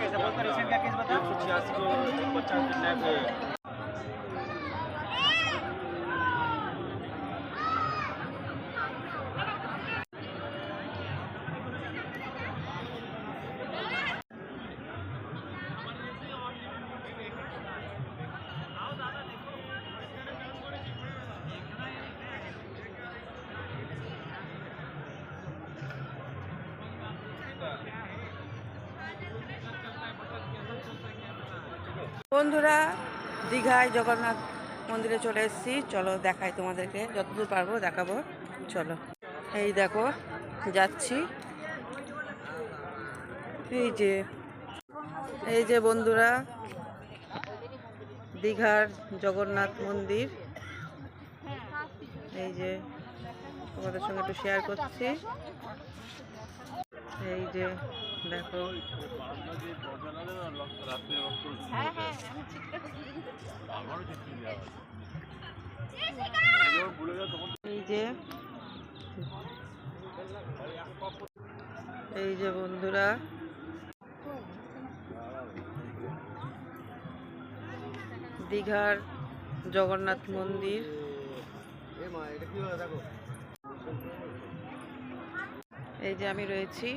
कैसे बोलते रिसेंट क्या केस बता 186 को 50 किडनैप বন্ধুরা দীঘায় জগন্নাথ মন্দিরে চলে এসেছি। চলো দেখাই তোমাদেরকে, যতদূর পারবো দেখাবো। চলো, এই দেখো যাচ্ছি। এই যে বন্ধুরা দীঘার জগন্নাথ মন্দির, এই যে তোমাদের সঙ্গে একটু শেয়ার করছি। এই যে দেখো, এই যে বন্ধুরা দীঘার জগন্নাথ মন্দির। এই যে আমি রয়েছি।